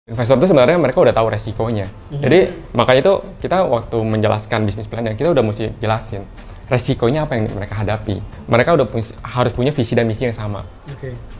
Investor itu sebenarnya mereka udah tahu resikonya. Jadi makanya itu kita waktu menjelaskan bisnis plan kita udah mesti jelasin resikonya apa yang mereka hadapi. Mereka udah harus punya visi dan misi yang sama.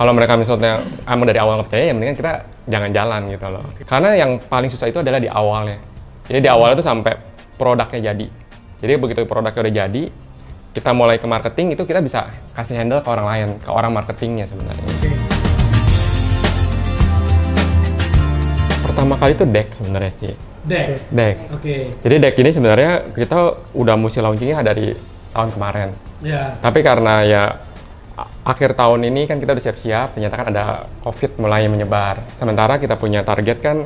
Kalau mereka misalnya emang dari awal nggak percaya, ya mendingan kita jangan jalan gitu loh. Karena yang paling susah itu adalah di awalnya. Jadi di awalnya itu sampai produknya jadi. Jadi begitu produknya udah jadi, kita mulai ke marketing itu kita bisa kasih handle ke orang lain, ke orang marketingnya sebenarnya. Pertama kali itu deck sebenarnya sih. Deck. Jadi deck ini sebenarnya kita udah mesti launchingnya dari tahun kemarin. Tapi karena ya akhir tahun ini kan kita udah siap-siap, ternyata kan ada COVID mulai menyebar. Sementara kita punya target kan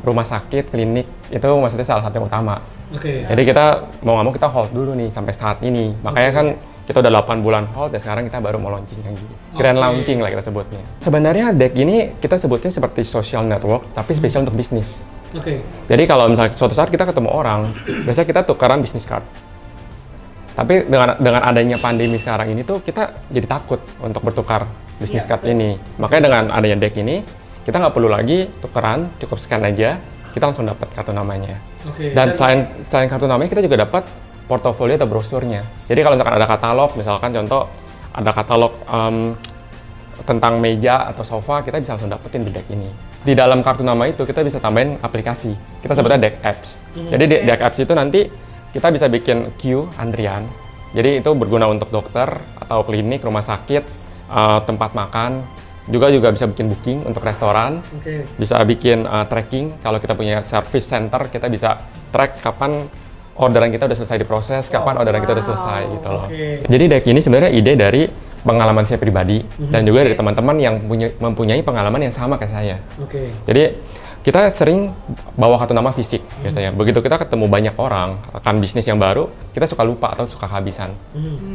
rumah sakit, klinik, itu maksudnya salah satu yang utama. Jadi kita mau nggak mau kita hold dulu nih sampai saat ini. Makanya kan kita udah 8 bulan hold dan sekarang kita baru mau launching lagi. Grand launching lah kita sebutnya. Sebenarnya deck ini kita sebutnya seperti social network tapi spesial untuk bisnis. Jadi kalau misalnya suatu saat kita ketemu orang, biasanya kita tukaran business card. Tapi dengan adanya pandemi sekarang ini tuh kita jadi takut untuk bertukar business card ini. Makanya dengan adanya deck ini, kita nggak perlu lagi tukeran, cukup scan aja, kita langsung dapat kartu namanya. Dan selain kartu namanya, kita juga dapat portofolio atau brosurnya. Jadi kalau misalkan ada katalog, misalkan contoh ada katalog tentang meja atau sofa, kita bisa langsung dapetin di deck ini. Di dalam kartu nama itu kita bisa tambahin aplikasi. Kita sebutnya deck apps. Jadi di deck apps itu nanti kita bisa bikin queue antrian. Jadi itu berguna untuk dokter atau klinik, rumah sakit, tempat makan. Juga bisa bikin booking untuk restoran. Bisa bikin tracking. Kalau kita punya service center, kita bisa track kapan orderan kita udah selesai diproses, kapan orderan kita udah selesai gitu loh. Jadi deck ini sebenarnya ide dari pengalaman saya pribadi dan juga dari teman-teman yang mempunyai pengalaman yang sama kayak saya. Jadi kita sering bawa kartu nama fisik biasanya. Begitu kita ketemu banyak orang, rekan bisnis yang baru, kita suka lupa atau suka kehabisan.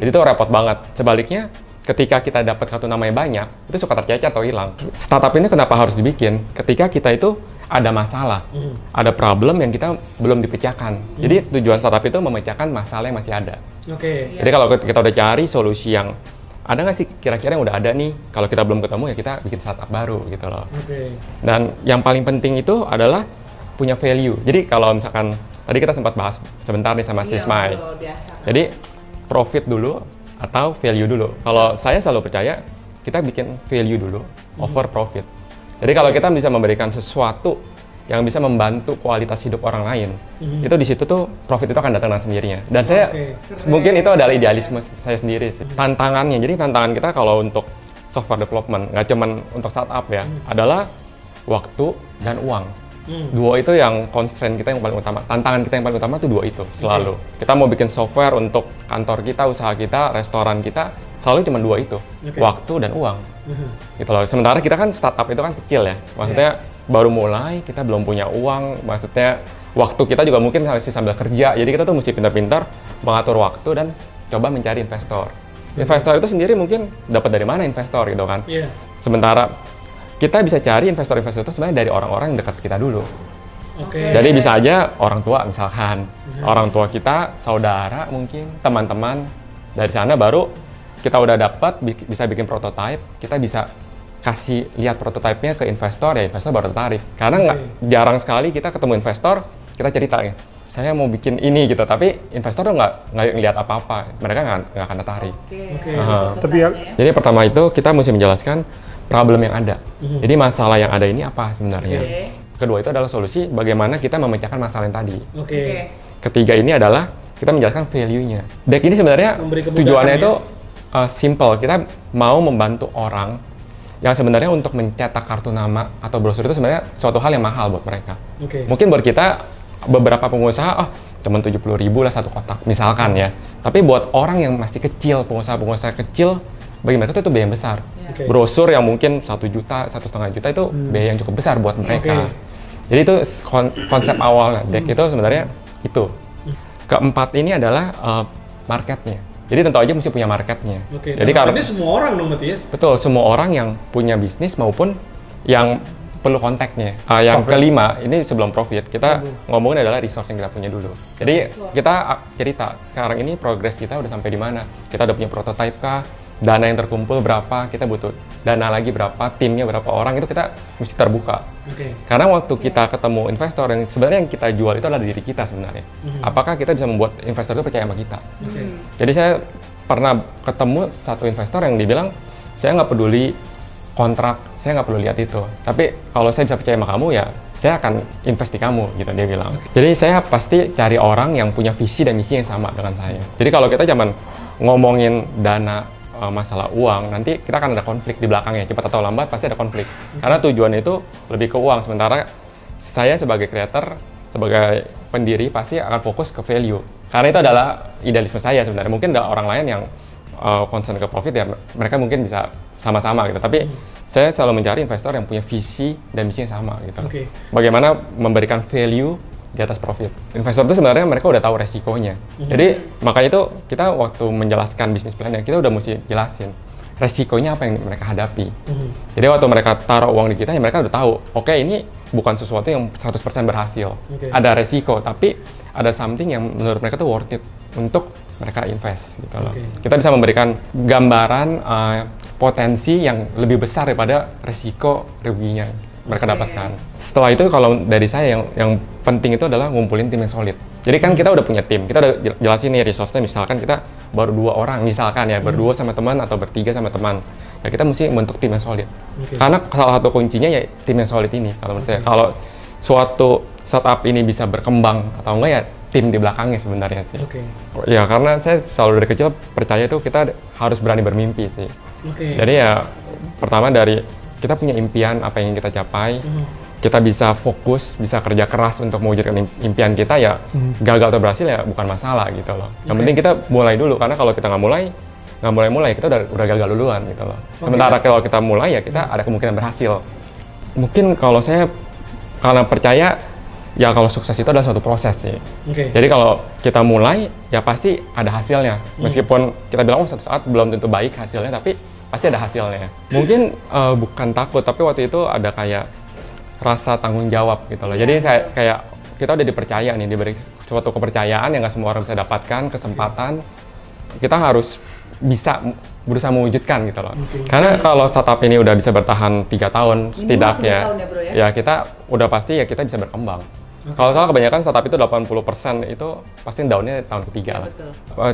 Jadi itu repot banget. Sebaliknya, ketika kita dapat kartu nama yang banyak, itu suka tercecer atau hilang. Startup ini kenapa harus dibikin? Ketika kita itu ada masalah, ada problem yang kita belum dipecahkan. Jadi tujuan startup itu memecahkan masalah yang masih ada. Jadi kalau kita udah cari solusi yang ada nggak sih kira-kira yang udah ada nih, kalau kita belum ketemu ya kita bikin startup baru gitu loh. Dan yang paling penting itu adalah punya value. Jadi kalau misalkan tadi kita sempat bahas sebentar nih sama Sismay. Jadi profit dulu atau value dulu. Kalau saya selalu percaya kita bikin value dulu over profit. Jadi kalau kita bisa memberikan sesuatu yang bisa membantu kualitas hidup orang lain, itu di situ tuh profit itu akan datang dengan sendirinya. Dan saya mungkin itu adalah idealisme saya sendiri sih. Tantangannya, jadi tantangan kita kalau untuk software development, nggak cuman untuk startup ya, adalah waktu dan uang. Dua itu yang constraint kita yang paling utama. Tantangan kita yang paling utama tuh dua itu selalu. Kita mau bikin software untuk kantor kita, usaha kita, restoran kita, selalu cuma dua itu, waktu dan uang. Gitu loh. Sementara kita kan startup itu kan kecil ya, maksudnya baru mulai, kita belum punya uang, maksudnya waktu kita juga mungkin masih sambil kerja. Jadi kita tuh mesti pintar-pintar mengatur waktu dan coba mencari investor. Investor itu sendiri mungkin dapat dari mana investor gitu kan? Sementara kita bisa cari investor-investor itu sebenarnya dari orang-orang yang dekat kita dulu. Jadi bisa aja orang tua misalkan, orang tua kita, saudara mungkin, teman-teman. Dari sana baru kita udah dapat, bisa bikin prototype, kita bisa kasih lihat prototipenya ke investor, ya investor baru tertarik. Karena jarang sekali kita ketemu investor, kita cerita ya, saya mau bikin ini gitu, tapi investor tuh nggak ngeliat apa-apa, mereka nggak akan tertarik. Jadi pertama itu kita mesti menjelaskan problem yang ada. Jadi masalah yang ada ini apa sebenarnya. Kedua itu adalah solusi bagaimana kita memecahkan masalah yang tadi. Ketiga ini adalah kita menjelaskan value-nya. Deck ini sebenarnya tujuannya itu simple, kita mau membantu orang yang sebenarnya untuk mencetak kartu nama atau brosur itu sebenarnya suatu hal yang mahal buat mereka. Mungkin buat kita beberapa pengusaha, cuma 70.000 lah satu kotak misalkan ya. Tapi buat orang yang masih kecil, pengusaha-pengusaha kecil, bagi mereka itu biaya yang besar. Brosur yang mungkin 1 juta, 1,5 juta itu biaya yang cukup besar buat mereka. Jadi itu konsep awalnya Deck itu sebenarnya itu. Keempat ini adalah marketnya. Jadi tentu aja mesti punya marketnya. Jadi karena ini semua orang dong berarti ya? Betul, semua orang yang punya bisnis maupun yang perlu kontaknya. Yang kelima, ini sebelum profit, kita ngomongin adalah resource yang kita punya dulu. Jadi kita cerita, sekarang ini progres kita udah sampai di mana. Kita udah punya prototype kah? dana yang terkumpul berapa, kita butuh dana lagi berapa, timnya berapa orang, itu kita mesti terbuka. Karena waktu kita ketemu investor, yang sebenarnya yang kita jual itu adalah diri kita sebenarnya. Apakah kita bisa membuat investor itu percaya sama kita? Jadi saya pernah ketemu satu investor yang dibilang, saya nggak peduli kontrak, saya nggak perlu lihat itu. Tapi kalau saya bisa percaya sama kamu, ya saya akan invest di kamu, gitu dia bilang. Jadi saya pasti cari orang yang punya visi dan misi yang sama dengan saya. Jadi kalau kita zaman ngomongin dana, masalah uang, nanti kita akan ada konflik di belakangnya. Cepat atau lambat pasti ada konflik. Karena tujuannya itu lebih ke uang. Sementara saya sebagai creator, sebagai pendiri pasti akan fokus ke value. Karena itu adalah idealisme saya sebenarnya. Mungkin ada orang lain yang concern ke profit, ya mereka mungkin bisa sama-sama gitu. Tapi saya selalu mencari investor yang punya visi dan misi yang sama gitu. Bagaimana memberikan value di atas profit. Investor itu sebenarnya mereka udah tahu resikonya. Jadi makanya itu kita waktu menjelaskan bisnis plan, kita udah mesti jelasin resikonya apa yang mereka hadapi. Jadi waktu mereka taruh uang di kita, ya mereka udah tahu, oke, ini bukan sesuatu yang 100% berhasil. Ada resiko, tapi ada something yang menurut mereka tuh worth it untuk mereka invest gitu loh. Kita bisa memberikan gambaran potensi yang lebih besar daripada resiko ruginya mereka dapatkan. Setelah itu kalau dari saya yang penting itu adalah ngumpulin tim yang solid. Jadi kan kita udah punya tim, kita udah jelasin nih resource-nya, misalkan kita baru 2 orang, misalkan ya, berdua sama teman atau bertiga sama teman. Ya kita mesti membentuk tim yang solid. Karena salah satu kuncinya ya tim yang solid ini kalau menurut saya. Kalau suatu startup ini bisa berkembang atau enggak, ya tim di belakangnya sebenarnya sih. Ya karena saya selalu dari kecil percaya itu kita harus berani bermimpi sih. Jadi ya pertama dari kita punya impian apa yang ingin kita capai, kita bisa fokus, bisa kerja keras untuk mewujudkan impian kita, ya gagal atau berhasil ya bukan masalah gitu loh. Yang penting kita mulai dulu, karena kalau kita nggak mulai kita udah gagal duluan gitu loh. Sementara kalau kita mulai, ya kita ada kemungkinan berhasil. Mungkin kalau saya karena percaya ya kalau sukses itu adalah suatu proses sih. Jadi kalau kita mulai, ya pasti ada hasilnya. Meskipun kita bilang suatu saat belum tentu baik hasilnya, tapi pasti ada hasilnya. Mungkin bukan takut, tapi waktu itu ada kayak rasa tanggung jawab gitu loh. Jadi saya kayak kita udah dipercaya nih, diberi suatu kepercayaan yang nggak semua orang bisa dapatkan, kesempatan. Kita harus bisa berusaha mewujudkan gitu loh. Karena kalau startup ini udah bisa bertahan 3 tahun setidaknya, ya kita udah pasti ya kita bisa berkembang. Kalau soal kebanyakan startup itu 80% itu pasti down-nya tahun ketiga lah.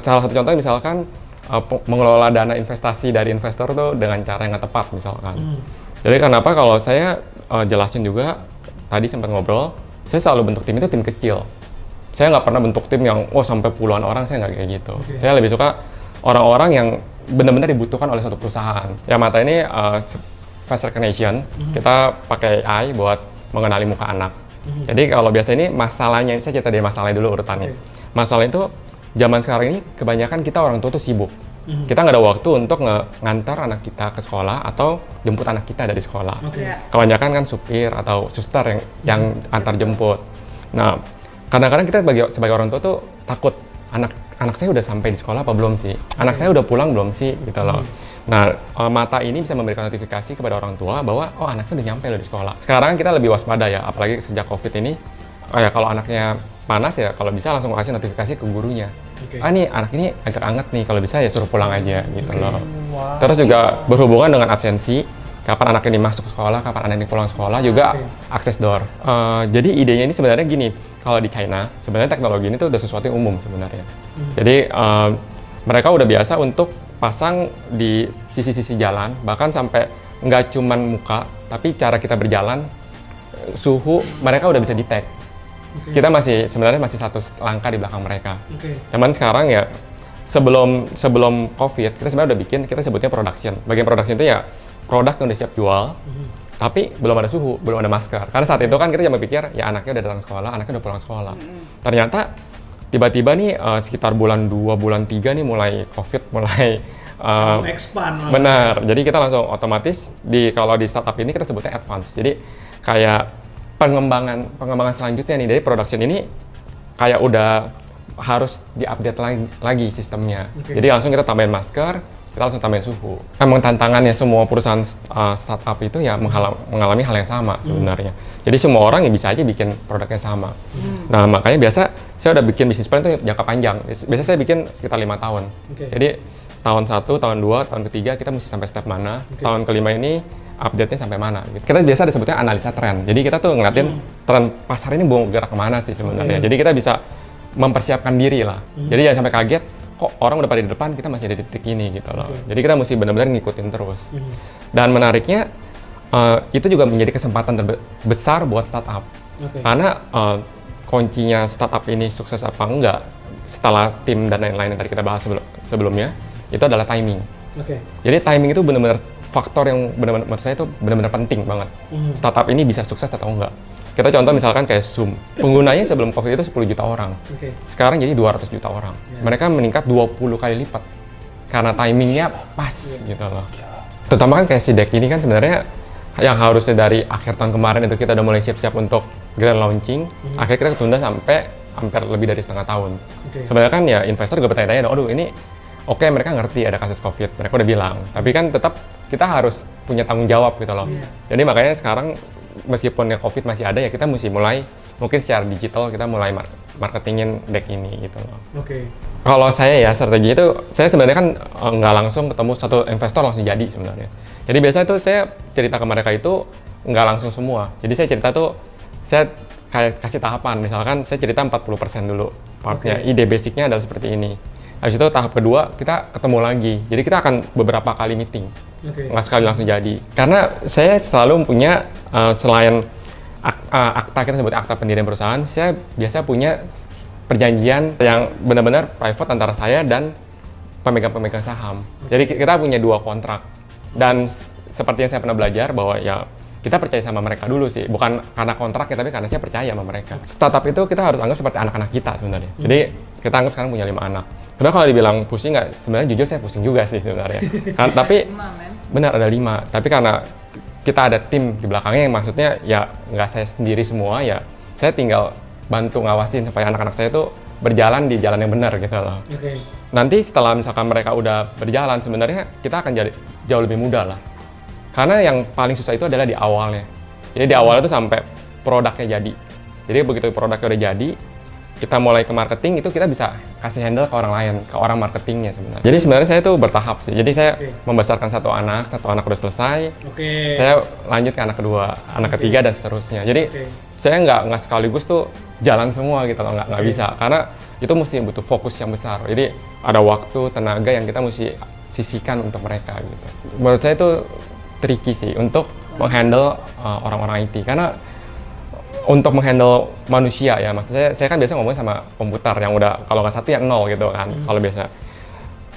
Salah satu contohnya misalkan mengelola dana investasi dari investor tuh dengan cara yang nggak tepat misalkan. Jadi kenapa kalau saya jelasin juga, tadi sempat ngobrol, saya selalu bentuk tim itu tim kecil. Saya nggak pernah bentuk tim yang sampai puluhan orang, saya nggak kayak gitu. Saya lebih suka orang-orang yang benar-benar dibutuhkan oleh suatu perusahaan. Ya Mata ini face recognition, kita pakai AI buat mengenali muka anak. Jadi kalau biasa ini masalahnya, saya cerita dari masalahnya dulu urutannya. Masalah itu zaman sekarang ini kebanyakan kita orang tua tuh sibuk. Kita nggak ada waktu untuk ngantar anak kita ke sekolah atau jemput anak kita dari sekolah. Kebanyakan kan supir atau suster yang antar jemput. Nah, kadang-kadang kita sebagai orang tua tuh takut, anak saya udah sampai di sekolah apa belum sih? Anak saya udah pulang belum sih? Gitu loh. Nah, Mata ini bisa memberikan notifikasi kepada orang tua bahwa anaknya udah nyampe loh di sekolah. Sekarang kita lebih waspada ya, apalagi sejak COVID ini. Ya kalau anaknya panas ya kalau bisa langsung kasih notifikasi ke gurunya. Nih anak ini agak anget nih, kalau bisa ya suruh pulang aja gitu loh. Terus juga berhubungan dengan absensi, kapan anak ini masuk sekolah, kapan anak ini pulang sekolah, juga akses door. Jadi idenya ini sebenarnya gini, kalau di China sebenarnya teknologi ini tuh udah sesuatu yang umum sebenarnya. Jadi mereka udah biasa untuk pasang di sisi-sisi jalan, bahkan sampai nggak cuman muka, tapi cara kita berjalan, suhu mereka udah bisa detect. Kita sebenarnya masih satu langkah di belakang mereka. Cuman sekarang ya sebelum COVID kita sebenarnya udah bikin, kita sebutnya production. Bagian production itu ya produk yang udah siap jual, tapi belum ada suhu, belum ada masker. Karena saat itu kan kita cuma pikir ya anaknya udah datang sekolah, anaknya udah pulang sekolah. Ternyata tiba-tiba nih sekitar bulan 2, bulan 3 nih mulai COVID, mulai expand. Benar. Jadi kita langsung otomatis kalau di startup ini kita sebutnya advance. Jadi kayak pengembangan selanjutnya nih dari production ini kayak udah harus diupdate lagi sistemnya. Jadi langsung kita tambahin masker, kita langsung tambahin suhu. Emang tantangannya semua perusahaan startup itu ya mengalami hal yang sama sebenarnya. Jadi semua orang ya bisa aja bikin produknya sama. Nah makanya biasa saya udah bikin bisnis plan itu jangka panjang. Biasa saya bikin sekitar 5 tahun. Jadi tahun 1, tahun 2, tahun ketiga kita mesti sampai step mana, tahun kelima ini update-nya sampai mana. Gitu. Kita biasa disebutnya analisa tren. Jadi kita tuh ngeliatin tren pasar ini mau gerak kemana sih sebenarnya. Jadi kita bisa mempersiapkan diri lah. Jadi jangan sampai kaget, kok orang udah pada di depan, kita masih ada di titik ini gitu loh. Jadi kita mesti benar-benar ngikutin terus. Dan menariknya, itu juga menjadi kesempatan besar buat startup. Karena kuncinya startup ini sukses apa enggak, setelah tim dan lain-lain yang tadi kita bahas sebelumnya, itu adalah timing. Jadi timing itu benar-benar faktor yang benar-benar menurut saya itu benar-benar penting banget. Startup ini bisa sukses atau enggak. Kita contoh misalkan kayak Zoom, penggunanya sebelum COVID itu 10 juta orang. Sekarang jadi 200 juta orang. Mereka meningkat 20 kali lipat karena timingnya pas gitu loh. Terutama kan kayak si Deck ini kan sebenarnya yang harusnya dari akhir tahun kemarin itu kita udah mulai siap-siap untuk grand launching, akhirnya kita ketunda sampai hampir lebih dari setengah tahun. Sebenarnya kan ya investor juga bertanya-tanya, aduh ini oke, mereka ngerti ada kasus COVID, mereka udah bilang, tapi kan tetap kita harus punya tanggung jawab gitu loh. Jadi makanya sekarang meskipun ya COVID masih ada, ya kita mesti mulai mungkin secara digital kita mulai marketingin Deck ini gitu loh. Kalau saya ya strategi itu, saya sebenarnya kan nggak langsung ketemu satu investor langsung jadi sebenarnya. Jadi biasanya tuh saya cerita ke mereka itu nggak langsung semua. Jadi saya cerita tuh, saya kayak kasih tahapan, misalkan saya cerita 40% dulu partnya, ide basicnya adalah seperti ini. Habis itu tahap kedua kita ketemu lagi, jadi kita akan beberapa kali meeting, nggak sekali langsung jadi. Karena saya selalu punya, selain akta, kita sebut akta pendirian perusahaan, saya biasa punya perjanjian yang benar-benar private antara saya dan pemegang-pemegang saham. Jadi kita punya 2 kontrak, dan seperti yang saya pernah belajar bahwa ya kita percaya sama mereka dulu sih, bukan karena kontraknya, tapi karena saya percaya sama mereka. Startup itu kita harus anggap seperti anak-anak kita sebenarnya. Jadi kita anggap sekarang punya 5 anak. Sebenarnya kalau dibilang pusing nggak, sebenarnya jujur saya pusing juga sih sebenarnya. Tapi benar ada 5. Tapi karena kita ada tim di belakangnya yang maksudnya ya nggak saya sendiri semua, ya saya tinggal bantu ngawasin supaya anak-anak saya tuh berjalan di jalan yang benar gitu loh. Nanti setelah misalkan mereka udah berjalan, sebenarnya kita akan jadi jauh lebih mudah lah. Karena yang paling susah itu adalah di awalnya. Jadi di awalnya tuh sampai produknya jadi. Jadi begitu produknya udah jadi, kita mulai ke marketing, itu kita bisa kasih handle ke orang lain, ke orang marketingnya sebenarnya. Jadi sebenarnya saya tuh bertahap sih. Jadi saya membesarkan satu anak udah selesai, saya lanjut ke anak kedua, anak ketiga dan seterusnya. Jadi saya nggak sekaligus tuh jalan semua gitu loh, nggak bisa. Karena itu mesti butuh fokus yang besar. Jadi ada waktu, tenaga yang kita mesti sisihkan untuk mereka gitu. Menurut saya itu tricky sih untuk menghandle orang-orang IT, karena untuk menghandle manusia ya, maksud saya kan biasa ngomong sama komputer yang udah kalau nggak 1 ya 0 gitu kan. Kalau biasa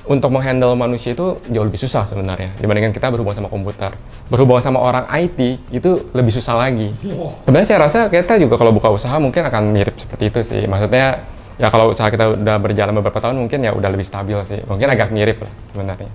untuk menghandle manusia itu jauh lebih susah sebenarnya dibandingkan kita berhubungan sama komputer. Berhubungan sama orang IT itu lebih susah lagi. Sebenarnya saya rasa kita juga kalau buka usaha mungkin akan mirip seperti itu sih. Maksudnya ya kalau usaha kita udah berjalan beberapa tahun mungkin ya udah lebih stabil sih. Mungkin agak mirip lah sebenarnya.